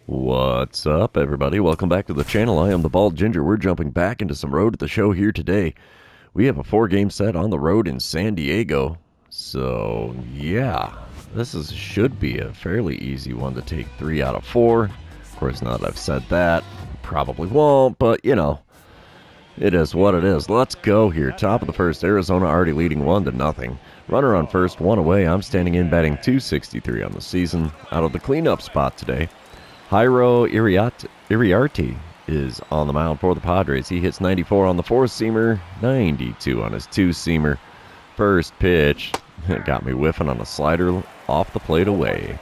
What's up, everybody? Welcome back to the channel. I am the Bald Ginger. We're jumping back into some road at the show here today. We have a 4-game set on the road in San Diego. So, yeah, should be a fairly easy one to take 3 out of 4. Of course, now that I've said that, probably won't, but, you know, it is what it is. Let's go here. Top of the first, Arizona already leading 1-0. Runner on first, 1 away. I'm standing in batting .263 on the season. Out of the cleanup spot today, Jairo Iriarte is on the mound for the Padres. He hits 94 on the 4-seamer, 92 on his 2-seamer. First pitch, got me whiffing on a slider off the plate away.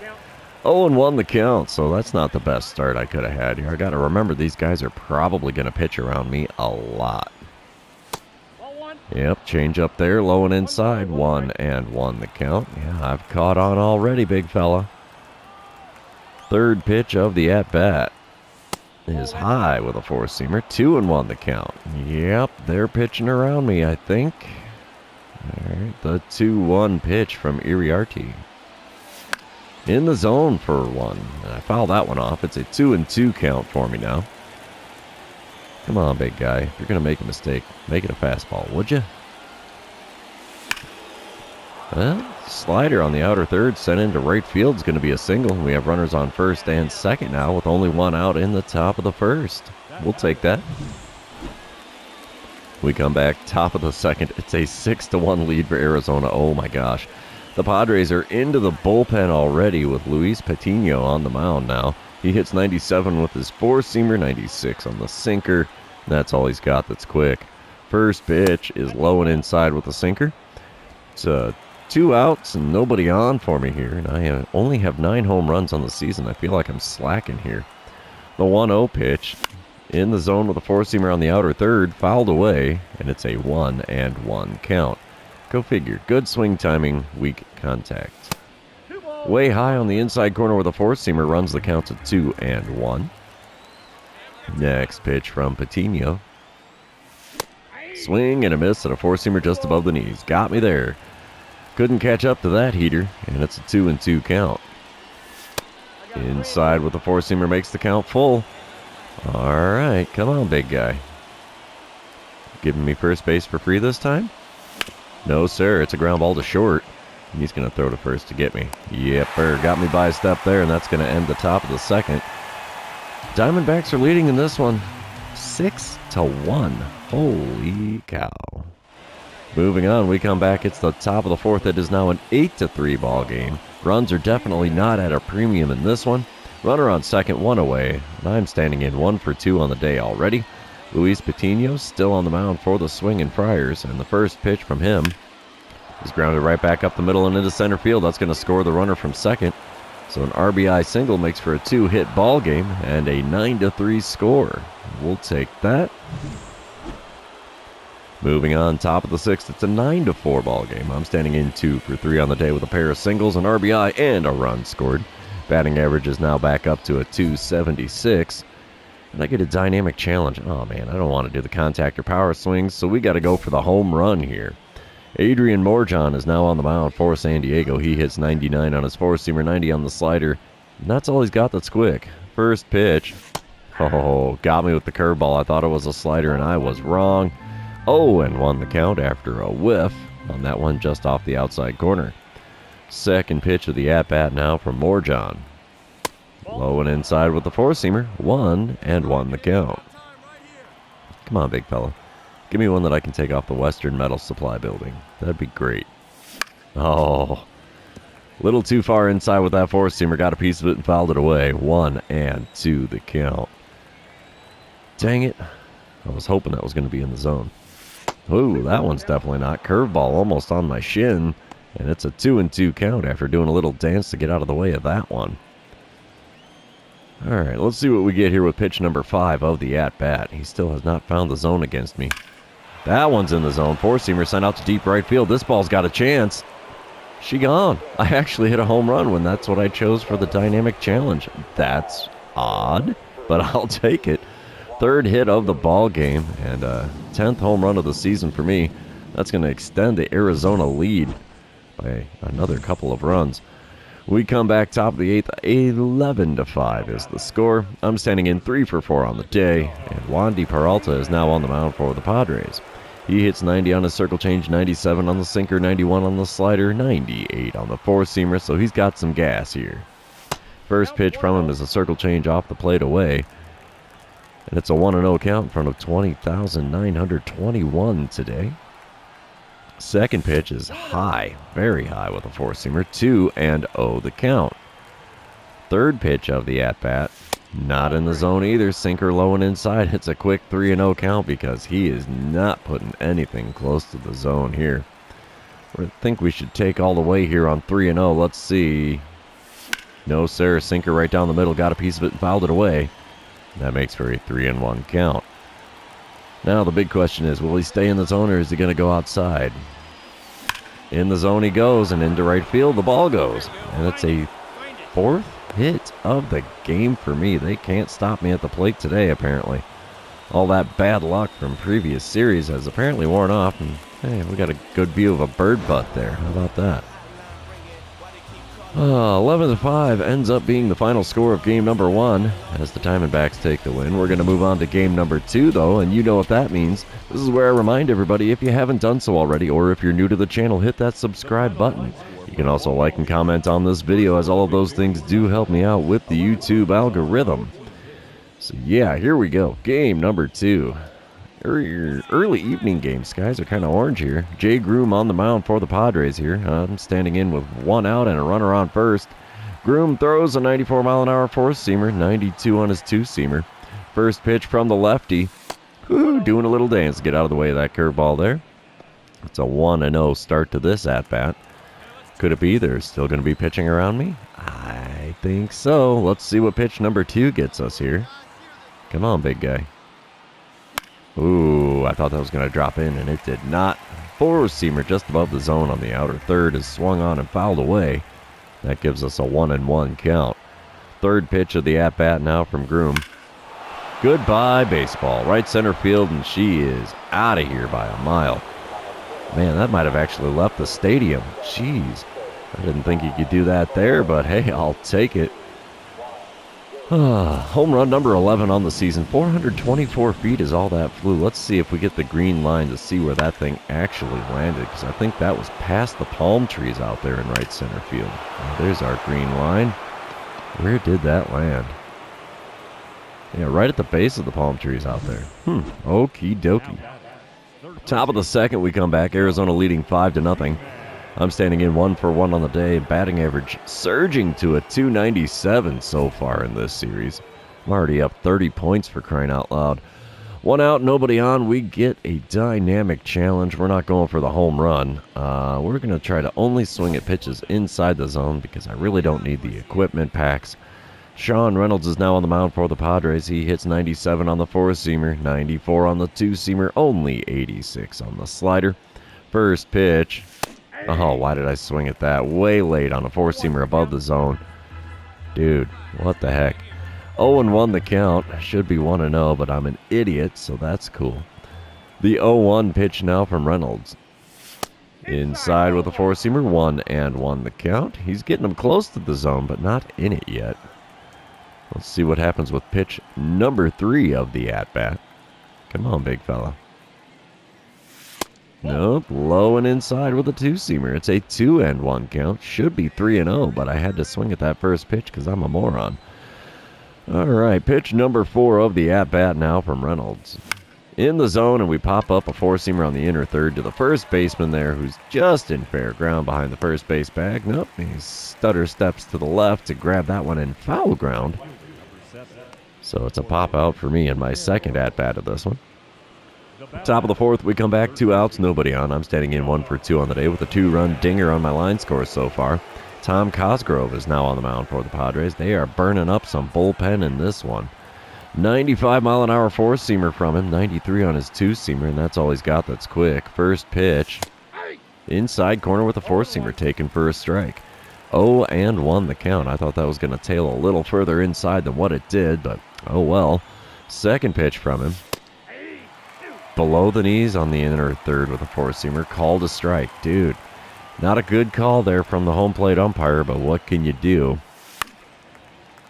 0-1 the count, so that's not the best start I could have had here. I got to remember these guys are probably going to pitch around me a lot. Yep, change up there, low and inside, 1-1 the count. Yeah, I've caught on already, big fella. Third pitch of the at-bat is high with a 4-seamer. 2-1 the count. Yep, they're pitching around me, I think. All right, the 2-1 pitch from Iriarte. In the zone for one. I fouled that one off. It's a 2-2 count for me now. Come on, big guy. If you're going to make a mistake, make it a fastball, would you? Well, slider on the outer third, sent into right field, is going to be a single. We have runners on first and second now with only 1 out in the top of the first. We'll take that. We come back, top of the second. It's a 6-1 lead for Arizona. Oh my gosh. The Padres are into the bullpen already with Luis Patino on the mound now. He hits 97 with his 4-seamer, 96 on the sinker. That's all he's got that's quick. First pitch is low and inside with the sinker. It's 2 outs and nobody on for me here, and I only have 9 home runs on the season. I feel like I'm slacking here. The 1-0 pitch in the zone with a 4-seamer on the outer third, fouled away, and it's a 1-1 count. Go figure. Good swing timing, weak contact. Way high on the inside corner with a 4-seamer runs the count to 2-1. Next pitch from Patino. Swing and a miss at a 4-seamer just above the knees. Got me there. Couldn't catch up to that heater, and it's a 2-2 count. Inside with the 4-seamer makes the count full. All right, come on, big guy. Giving me first base for free this time? No, sir. It's a ground ball to short. He's going to throw to first to get me. Yep, got me by a step there, and that's going to end the top of the second. Diamondbacks are leading in this one, 6-1. Holy cow. Moving on, we come back. It's the top of the fourth. It is now an 8-3 ball game. Runs are definitely not at a premium in this one. Runner on second, 1 away. And I'm standing in 1 for 2 on the day already. Luis Patino still on the mound for the Swingin' Friars, and the first pitch from him is grounded right back up the middle and into center field. That's going to score the runner from second. So an RBI single makes for a 2-hit ball game and a 9-3 score. We'll take that. Moving on, top of the sixth, it's a 9-4 ball game. I'm standing in 2 for 3 on the day with a pair of singles, an RBI, and a run scored. Batting average is now back up to a .276. And I get a dynamic challenge. Oh man, I don't want to do the contact or power swings, so we got to go for the home run here. Adrian Morjon is now on the mound for San Diego. He hits 99 on his 4-seamer, 90 on the slider. And that's all he's got that's quick. First pitch. Oh, got me with the curveball. I thought it was a slider, and I was wrong. 0-1 the count after a whiff on that one just off the outside corner. Second pitch of the at-bat now from Morjon. Low and inside with the 4-seamer. 1-1 the count. Come on, big fella. Give me one that I can take off the Western Metal Supply building. That'd be great. Oh, little too far inside with that 4-seamer. Got a piece of it and fouled it away. 1-2 the count. Dang it. I was hoping that was going to be in the zone. Ooh, that one's definitely not. Curveball almost on my shin. And it's a 2-2 count after doing a little dance to get out of the way of that one. All right, let's see what we get here with pitch number 5 of the at-bat. He still has not found the zone against me. That one's in the zone. 4-seamer sent out to deep right field. This ball's got a chance. She gone. I actually hit a home run when that's what I chose for the dynamic challenge. That's odd, but I'll take it. Third hit of the ball game and 10th home run of the season for me. That's going to extend the Arizona lead by another couple of runs. We come back top of the 8th, 11-5 is the score. I'm standing in 3 for 4 on the day, and Wandy Peralta is now on the mound for the Padres. He hits 90 on his circle change, 97 on the sinker, 91 on the slider, 98 on the four-seamer, so he's got some gas here. First pitch from him is a circle change off the plate away, and it's a 1-0 count in front of 20,921 today. Second pitch is high, very high with a four-seamer, 2-0 the count. Third pitch of the at-bat, not in the zone either, sinker low and inside. It's a quick 3-0 count because he is not putting anything close to the zone here. I think we should take all the way here on 3-0. Let's see. No, sir, sinker right down the middle, got a piece of it and fouled it away. That makes for a 3-1 count. Now the big question is, will he stay in the zone or is he going to go outside? In the zone he goes, and into right field the ball goes. And it's a fourth hit of the game for me. They can't stop me at the plate today, apparently. All that bad luck from previous series has apparently worn off, and hey, we got a good view of a bird butt there. How about that? 11-5 ends up being the final score of game number 1 as the Diamondbacks take the win. We're going to move on to game number 2, though, and you know what that means. This is where I remind everybody, if you haven't done so already, or if you're new to the channel, hit that subscribe button. You can also like and comment on this video, as all of those things do help me out with the YouTube algorithm. So yeah, here we go. Game number 2. Early evening game. Skies are kind of orange here. Jay Groom on the mound for the Padres here. I'm standing in with 1 out and a runner on first. Groom throws a 94-mile-an-hour four-seamer, 92 on his two-seamer. First pitch from the lefty. Doing a little dance to get out of the way of that curveball there. It's a 1-0 start to this at-bat. Could it be they're still going to be pitching around me? I think so. Let's see what pitch number 2 gets us here. Come on, big guy. Ooh, I thought that was going to drop in, and it did not. Four-seamer just above the zone on the outer third is swung on and fouled away. That gives us a 1-1 count. Third pitch of the at-bat now from Groom. Goodbye, baseball. Right center field, and she is out of here by a mile. Man, that might have actually left the stadium. Jeez, I didn't think he could do that there, but hey, I'll take it. Home run number 11 on the season. 424 feet is all that flew. Let's see if we get the green line to see where that thing actually landed, because I think that was past the palm trees out there in right center field. Now, there's our green line. Where did that land? Yeah, right at the base of the palm trees out there. Okie dokie. Top of the second, we come back. Arizona leading 5-0. I'm standing in 1 for 1 on the day. Batting average surging to a 297 so far in this series. I'm already up 30 points for crying out loud. 1 out, nobody on. We get a dynamic challenge. We're not going for the home run. We're going to try to only swing at pitches inside the zone because I really don't need the equipment packs. Sean Reynolds is now on the mound for the Padres. He hits 97 on the four-seamer, 94 on the two-seamer, only 86 on the slider. First pitch. Oh, why did I swing at that? Way late on a four-seamer above the zone. Dude, what the heck? 0-1 the count. Should be 1-0, but I'm an idiot, so that's cool. The 0-1 pitch now from Reynolds. Inside with a four-seamer, 1-1 the count. He's getting him close to the zone, but not in it yet. Let's see what happens with pitch number 3 of the at-bat. Come on, big fella. Nope, low and inside with a two-seamer. It's a 2-1 count. Should be 3-0, but I had to swing at that first pitch because I'm a moron. All right, pitch number 4 of the at-bat now from Reynolds. In the zone, and we pop up a four-seamer on the inner third to the first baseman there, who's just in fair ground behind the first base bag. Nope, he stutter steps to the left to grab that one in foul ground. So it's a pop-out for me in my second at-bat of this one. Top of the fourth, we come back, 2 outs, nobody on. I'm standing in 1 for 2 on the day with a 2-run dinger on my line score so far. Tom Cosgrove is now on the mound for the Padres. They are burning up some bullpen in this one. 95-mile-an-hour four-seamer from him, 93 on his two-seamer, and that's all he's got that's quick. First pitch, inside corner with a four-seamer taken for a strike. 0-1 the count. I thought that was going to tail a little further inside than what it did, but oh well. Second pitch from him. Below the knees on the inner third with a four-seamer, called a strike. Dude, Not a good call there from the home plate umpire, but what can you do?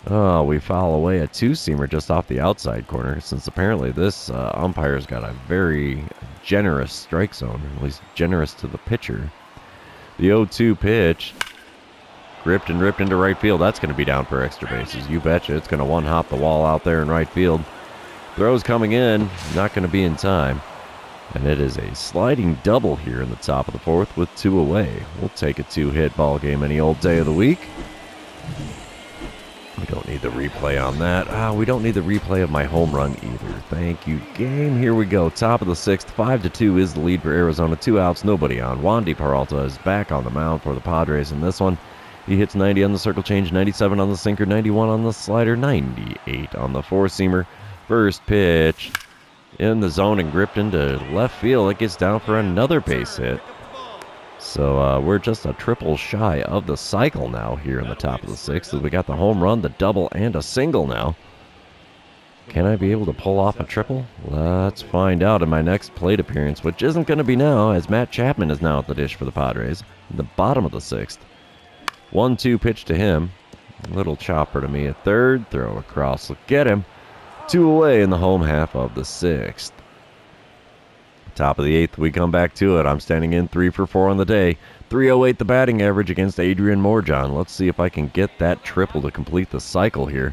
Oh, we foul away a two-seamer just off the outside corner, since apparently this umpire's got a very generous strike zone, at least generous to the pitcher. The 0-2 pitch, gripped and ripped into right field. That's going to be down for extra bases. You betcha. It's going to one-hop the wall out there in right field. Throw's coming in, not going to be in time. And it is a sliding double here in the top of the fourth with 2 away. We'll take a 2-hit ball game any old day of the week. We don't need the replay on that. We don't need the replay of my home run either. Thank you, game. Here we go. Top of the 6th. 5-2 is the lead for Arizona. 2 outs, nobody on. Wandy Peralta is back on the mound for the Padres in this one. He hits 90 on the circle change, 97 on the sinker, 91 on the slider, 98 on the four-seamer. First pitch in the zone and gripped into left field. It gets down for another base hit. So we're just a triple shy of the cycle now here in the top of the 6th. We got the home run, the double, and a single now. Can I be able to pull off a triple? Let's find out in my next plate appearance, which isn't going to be now, as Matt Chapman is now at the dish for the Padres. In the bottom of the 6th. 1-2 pitch to him. Little chopper to me at third. Throw across. Look, get him. 2 away in the home half of the 6th. Top of the 8th, we come back to it. I'm standing in 3 for 4 on the day. 308 the batting average against Adrian Morejon. Let's see if I can get that triple to complete the cycle here.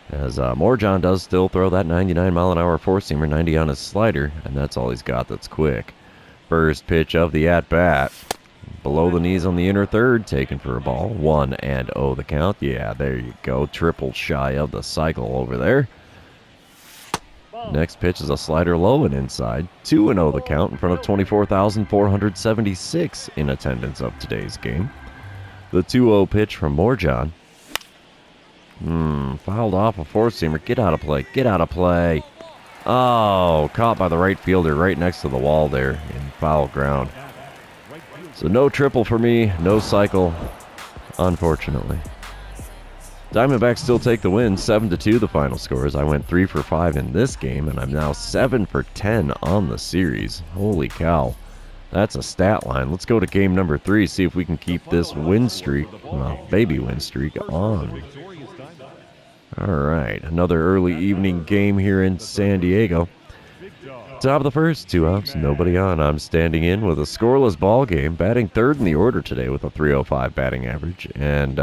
As Morejon does still throw that 99-mile-an-hour four-seamer, 90 on his slider, and that's all he's got that's quick. First pitch of the at-bat. Below the knees on the inner third, taken for a ball. 1-0 the count. Yeah, there you go. Triple shy of the cycle over there. Next pitch is a slider low and inside. 2-0 the count in front of 24,476 in attendance of today's game. The 2-0 pitch from Morejon. Fouled off a four-seamer. Get out of play. Get out of play. Oh, caught by the right fielder right next to the wall there in foul ground. So no triple for me. No cycle, unfortunately. Diamondbacks still take the win, 7-2 the final scores. I went 3 for 5 in this game, and I'm now 7 for 10 on the series. Holy cow. That's a stat line. Let's go to game number 3, see if we can keep this win streak, well, baby win streak, on. All right, another early evening game here in San Diego. Top of the first, 2 outs, nobody on. I'm standing in with a scoreless ball game, batting third in the order today with a 305 batting average. And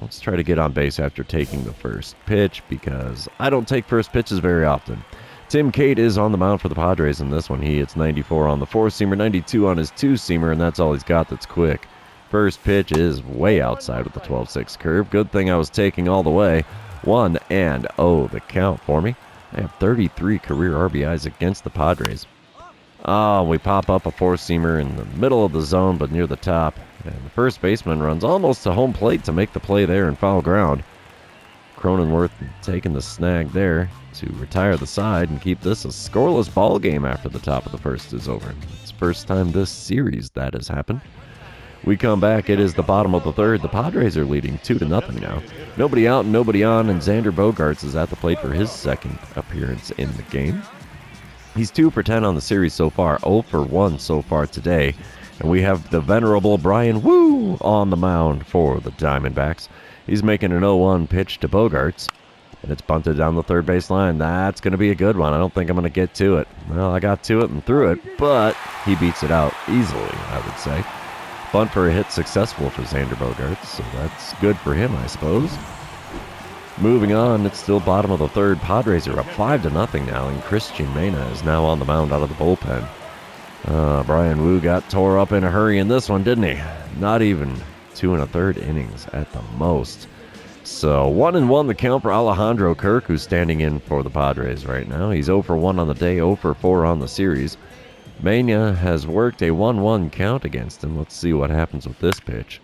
let's try to get on base after taking the first pitch, because I don't take first pitches very often. Tim Cate is on the mound for the Padres in this one. He hits 94 on the four-seamer, 92 on his two-seamer, and that's all he's got that's quick. First pitch is way outside with the 12-6 curve. Good thing I was taking all the way. 1-0 the count for me. I have 33 career RBIs against the Padres. We pop up a four-seamer in the middle of the zone, but near the top. And the first baseman runs almost to home plate to make the play there in foul ground. Cronenworth taking the snag there to retire the side and keep this a scoreless ball game after the top of the first is over. It's the first time this series that has happened. We come back. It is the bottom of the third. The Padres are leading 2-0 now. Nobody out and nobody on, and Xander Bogaerts is at the plate for his second appearance in the game. He's 2 for 10 on the series so far, 0 for 1 so far today. And we have the venerable Brian Woo on the mound for the Diamondbacks. He's making an 0-1 pitch to Bogaerts, and it's bunted down the third base line. That's going to be a good one. I don't think I'm going to get to it. Well, I got to it and threw it, but he beats it out easily, I would say. Bunt for a hit successful for Xander Bogaerts, so that's good for him, I suppose. Moving on, it's still bottom of the third. Padres are up 5-0 now, and Christian Mena is now on the mound out of the bullpen. Brian Woo got tore up in a hurry in this one, didn't he? Not even 2 1/3 innings at the most. So 1-1 the count for Alejandro Kirk, who's standing in for the Padres right now. He's 0 for 1 on the day, 0 for 4 on the series. Mena has worked a 1-1 count against him. Let's see what happens with this pitch.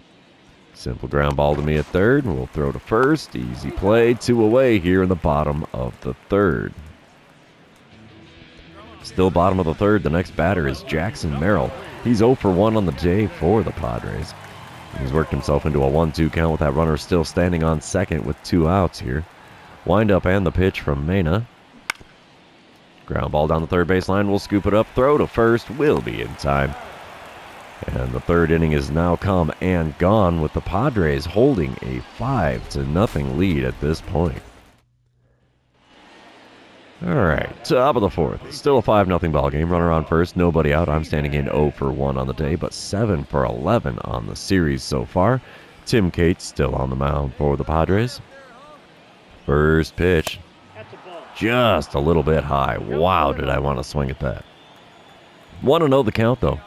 Simple ground ball to me at third. We'll throw to first. Easy play. 2 away here in the bottom of the third. Still bottom of the third. The next batter is Jackson Merrill. He's 0 for 1 on the day for the Padres. He's worked himself into a 1-2 count with that runner still standing on second with 2 outs here. Wind up and the pitch from Mena. Ground ball down the third base line. We'll scoop it up. Throw to first. Will be in time. And the third inning is now come and gone, with the Padres holding a 5-0 lead at this point. All right, top of the fourth. Still a 5-0 ball game. Runner on first, nobody out. I'm standing in 0 for 1 on the day, but 7 for 11 on the series so far. Tim Cates still on the mound for the Padres. First pitch, just a little bit high. Wow, did I want to swing at that. Want to know the count, though,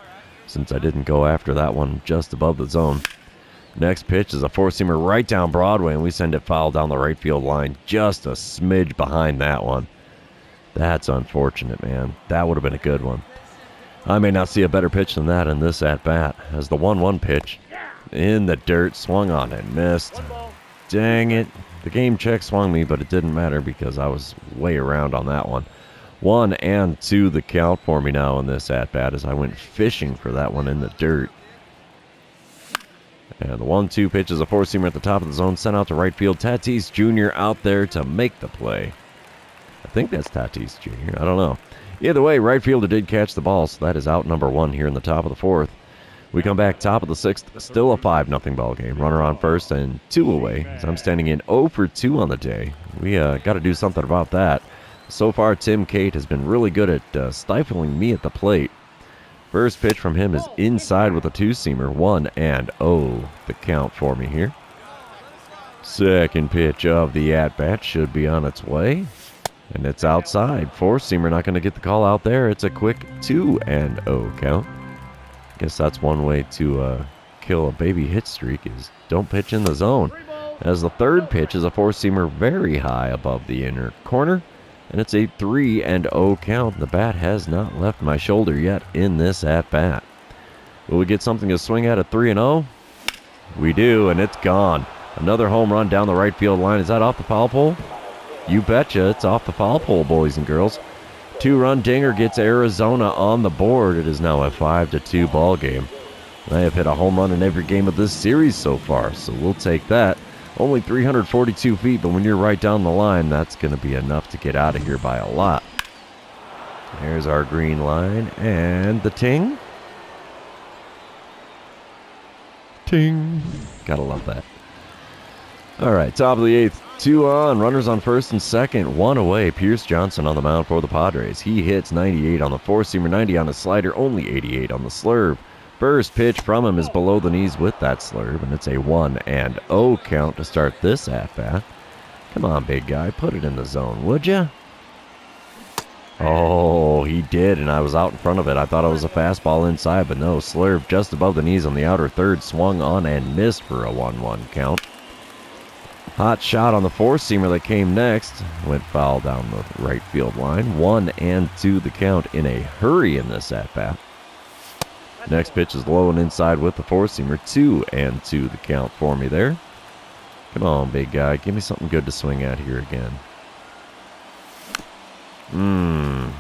since I didn't go after that one just above the zone. Next pitch is a four-seamer right down Broadway, and we send it foul down the right field line, just a smidge behind that one. That's unfortunate, man. That would have been a good one. I may not see a better pitch than that in this at-bat, as the 1-1 pitch in the dirt, swung on and missed. Dang it. The game check swung me, but it didn't matter because I was way around on that one. 1-2 the count for me now in this at-bat as I went fishing for that one in the dirt. And the 1-2 pitch is a four-seamer at the top of the zone, sent out to right field. Tatis Jr. out there to make the play. I think that's Tatis Jr. I don't know. Either way, right fielder did catch the ball, so that is out number 1 here in the top of the fourth. We come back top of the sixth, still a 5-0 ball game. Runner on first and 2 away, as I'm standing in 0 for 2 on the day. We got to do something about that. So far, Tim Cate has been really good at stifling me at the plate. First pitch from him is inside with a two-seamer. 1-0 the count for me here. Second pitch of the at-bat should be on its way. And it's outside. Four-seamer not going to get the call out there. It's a quick 2-0 count. Guess that's one way to kill a baby hit streak is don't pitch in the zone. As the third pitch is a four-seamer very high above the inner corner. And it's a 3-0 count. The bat has not left my shoulder yet in this at-bat. Will we get something to swing at 3-0? We do, and it's gone. Another home run down the right field line. Is that off the foul pole? You betcha, it's off the foul pole, boys and girls. Two-run dinger gets Arizona on the board. It is now a 5-2 ball game. I have hit a home run in every game of this series so far, so we'll take that. Only 342 feet, but when you're right down the line, that's going to be enough to get out of here by a lot. There's our green line, and the ting. Ting. Gotta love that. All right, top of the eighth. 2 on, runners on first and second, 1 away. Pierce Johnson on the mound for the Padres. He hits 98 on the four-seamer, 90 on the slider, only 88 on the slurve. First pitch from him is below the knees with that slurve, and it's a 1-0 count to start this at-bat. Come on, big guy, put it in the zone, would ya? Oh, he did, and I was out in front of it. I thought it was a fastball inside, but no, slurve just above the knees on the outer third, swung on and missed for a 1-1 count. Hot shot on the four-seamer that came next. Went foul down the right field line. 1-2 the count in a hurry in this at-bat. Next pitch is low and inside with the four-seamer. 2-2 the count for me there. Come on, big guy. Give me something good to swing at here again.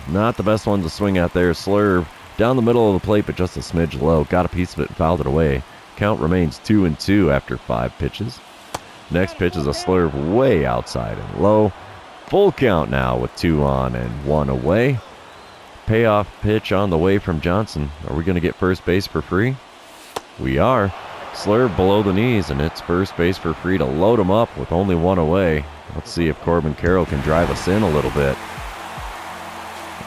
Not the best one to swing at there. Slurve down the middle of the plate, but just a smidge low. Got a piece of it and fouled it away. Count remains 2-2 after 5 pitches. Next pitch is a slurve way outside and low. Full count now with 2 on and 1 away. Payoff pitch on the way from Johnson. Are we going to get first base for free? We are. Slurve below the knees, and it's first base for free to load him up with only 1 away. Let's see if Corbin Carroll can drive us in a little bit.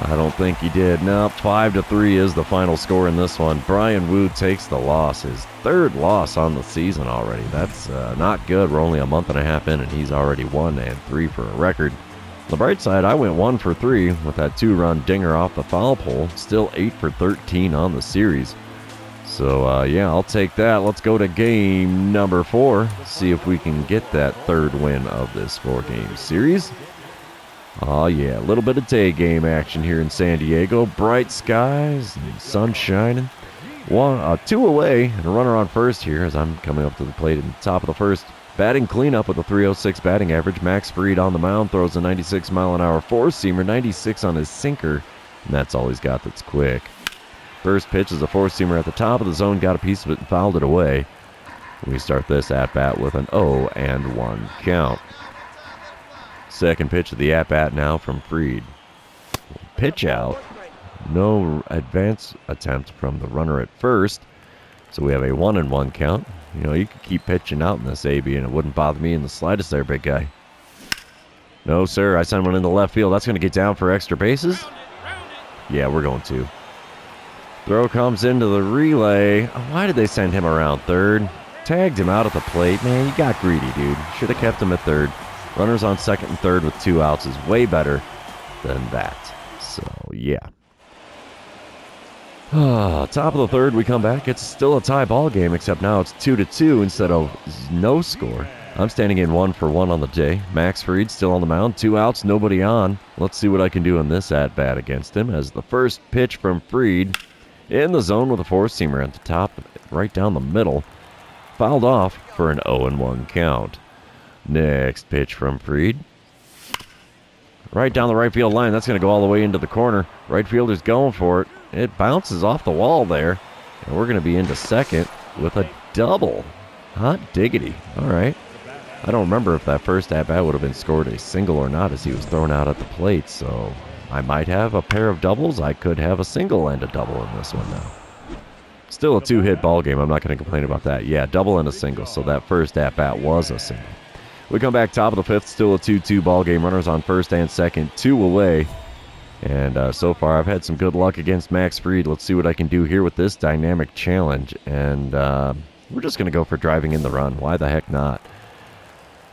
I don't think he did. No, 5-3 is the final score in this one. Brian Wu takes the loss. His 3rd loss on the season already. That's not good. We're only a month and a half in, and he's already 1-3 for a record. On the bright side, I went 1 for 3 with that 2-run dinger off the foul pole. Still 8 for 13 on the series. So, yeah, I'll take that. Let's go to game number 4. See if we can get that 3rd win of this 4-game series. Oh, yeah, a little bit of day game action here in San Diego. Bright skies and sun shining. 2 away and a runner on first here as I'm coming up to the plate in the top of the first. Batting cleanup with a 306 batting average. Max Fried on the mound throws a 96-mile-an-hour four-seamer, 96 on his sinker, and that's all he's got that's quick. First pitch is a four-seamer at the top of the zone. Got a piece of it and fouled it away. We start this at-bat with an 0-1 count. Second pitch of the at-bat now from Fried. Pitch out. No advance attempt from the runner at first. So we have a 1-1 count. You know, you could keep pitching out in this AB, and it wouldn't bother me in the slightest there, big guy. No, sir. I sent one into left field. That's going to get down for extra bases. Yeah, we're going to. Throw comes into the relay. Why did they send him around third? Tagged him out at the plate. Man, you got greedy, dude. Should have kept him at third. Runners on second and third with 2 outs is way better than that. So, yeah. Top of the third, we come back. It's still a tie ball game, except now it's 2-2 instead of no score. I'm standing in 1-for-1 on the day. Max Fried still on the mound. 2 outs, nobody on. Let's see what I can do in this at-bat against him, as the first pitch from Fried in the zone with a 4-seamer at the top, right down the middle. Fouled off for an 0-1 count. Next pitch from Fried. Right down the right field line. That's going to go all the way into the corner. Right fielder's going for it. It bounces off the wall there. And we're going to be into second with a double. Hot diggity. All right. I don't remember if that first at-bat would have been scored a single or not, as he was thrown out at the plate. So I might have a pair of doubles. I could have a single and a double in this one now. Still a 2-hit ball game. I'm not going to complain about that. Yeah, double and a single. So that first at-bat was a single. We come back top of the fifth. Still a 2-2 ball game. Runners on first and second. 2 away. And so far, I've had some good luck against Max Fried. Let's see what I can do here with this dynamic challenge. And we're just going to go for driving in the run. Why the heck not?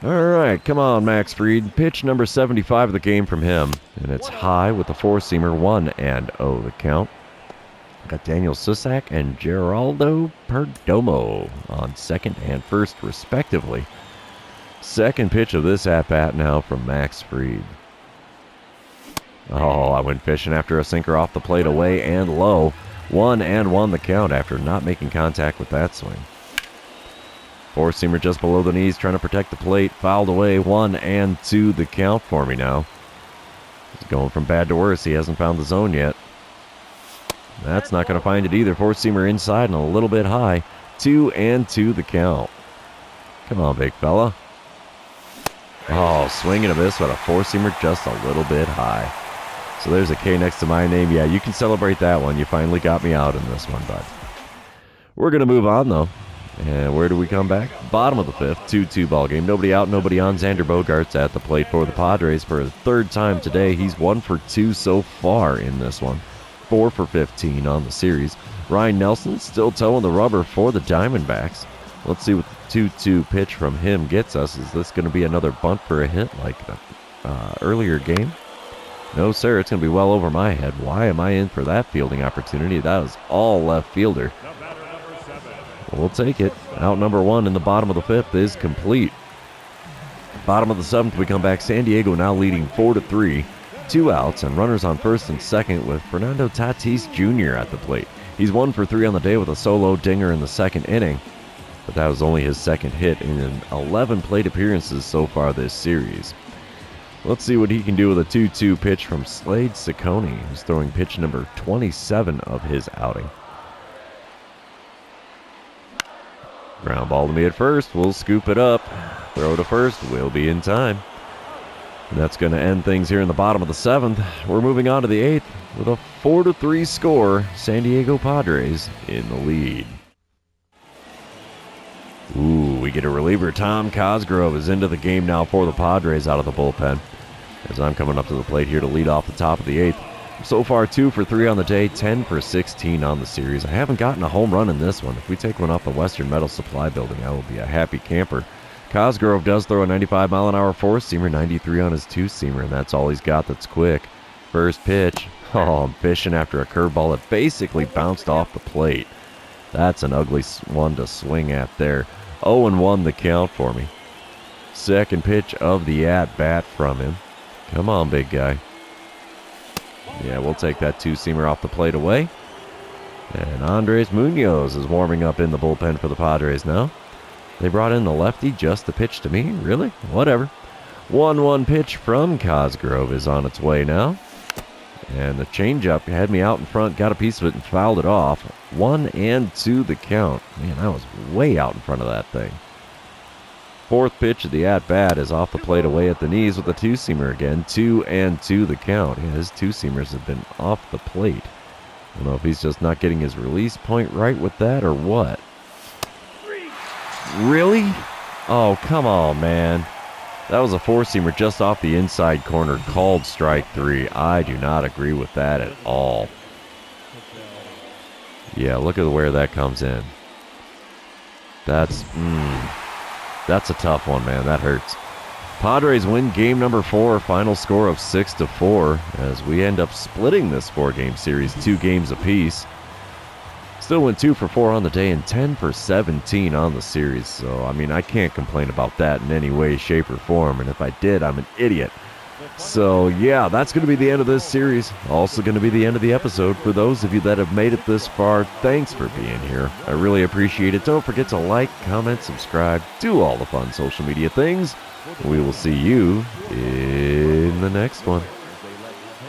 All right, come on, Max Fried. Pitch number 75 of the game from him. And it's high with the 4-seamer, 1-0 the count. Got Daniel Susak and Geraldo Perdomo on second and first, respectively. Second pitch of this at-bat now from Max Fried. Oh, I went fishing after a sinker off the plate, away and low. 1-1 the count after not making contact with that swing. 4-seamer just below the knees, trying to protect the plate. Fouled away, 1-2 the count for me now. He's going from bad to worse. He hasn't found the zone yet. That's not going to find it either. 4-seamer inside and a little bit high. 2-2 the count. Come on, big fella. Oh, swing and a miss, but a 4-seamer just a little bit high. So there's a K next to my name. Yeah, you can celebrate that one. You finally got me out in this one, bud. We're going to move on, though. And where do we come back? Bottom of the fifth, 2-2 ball game. Nobody out, nobody on. Xander Bogaerts at the plate for the Padres for his third time today. He's 1 for 2 so far in this one. 4 for 15 on the series. Ryan Nelson still towing the rubber for the Diamondbacks. Let's see what the 2-2 pitch from him gets us. Is this going to be another bunt for a hit like the earlier game? No, sir. It's going to be well over my head. Why am I in for that fielding opportunity? That was all left fielder. We'll take it. Out number 1 in the bottom of the fifth is complete. Bottom of the seventh, we come back. San Diego now leading 4-3. 2 outs and runners on first and second with Fernando Tatis Jr. at the plate. He's 1 for 3 on the day with a solo dinger in the second inning. But that was only his second hit in 11 plate appearances so far this series. Let's see what he can do with a 2-2 pitch from Slade Ciccone, who's throwing pitch number 27 of his outing. Ground ball to me at first. We'll scoop it up. Throw to first. We'll be in time. And that's going to end things here in the bottom of the seventh. We're moving on to the eighth with a 4-3 score. San Diego Padres in the lead. Ooh, we get a reliever. Tom Cosgrove is into the game now for the Padres out of the bullpen. As I'm coming up to the plate here to lead off the top of the eighth. So far, 2 for 3 on the day, 10 for 16 on the series. I haven't gotten a home run in this one. If we take one off the Western Metal Supply Building, I will be a happy camper. Cosgrove does throw a 95-mile-an-hour 4-seamer, 93 on his 2-seamer, and that's all he's got that's quick. First pitch. Oh, I'm fishing after a curveball that basically bounced off the plate. That's an ugly one to swing at there. 0-1 the count for me. Second pitch of the at-bat from him. Come on, big guy. Yeah, we'll take that 2-seamer off the plate away. And Andres Munoz is warming up in the bullpen for the Padres now. They brought in the lefty just to pitch to me? Really? Whatever. 1-1 pitch from Cosgrove is on its way now. And the changeup had me out in front, got a piece of it and fouled it off. 1-2 the count. Man, I was way out in front of that thing. Fourth pitch of the at-bat is off the plate away at the knees with a 2-seamer again. 2-2 the count. Yeah, his 2-seamers have been off the plate. I don't know if he's just not getting his release point right with that or what. Really? Oh, come on, man. That was a four-seamer just off the inside corner, called strike three. I do not agree with that at all. Yeah, look at where that comes in. That's a tough one, man. That hurts. Padres win game number 4, final score of 6-4, as we end up splitting this 4-game series 2 games apiece. Still went 2 for 4 on the day and 10 for 17 on the series. So, I mean, I can't complain about that in any way, shape, or form. And if I did, I'm an idiot. So, yeah, that's going to be the end of this series. Also going to be the end of the episode. For those of you that have made it this far, thanks for being here. I really appreciate it. Don't forget to like, comment, subscribe, do all the fun social media things. We will see you in the next one.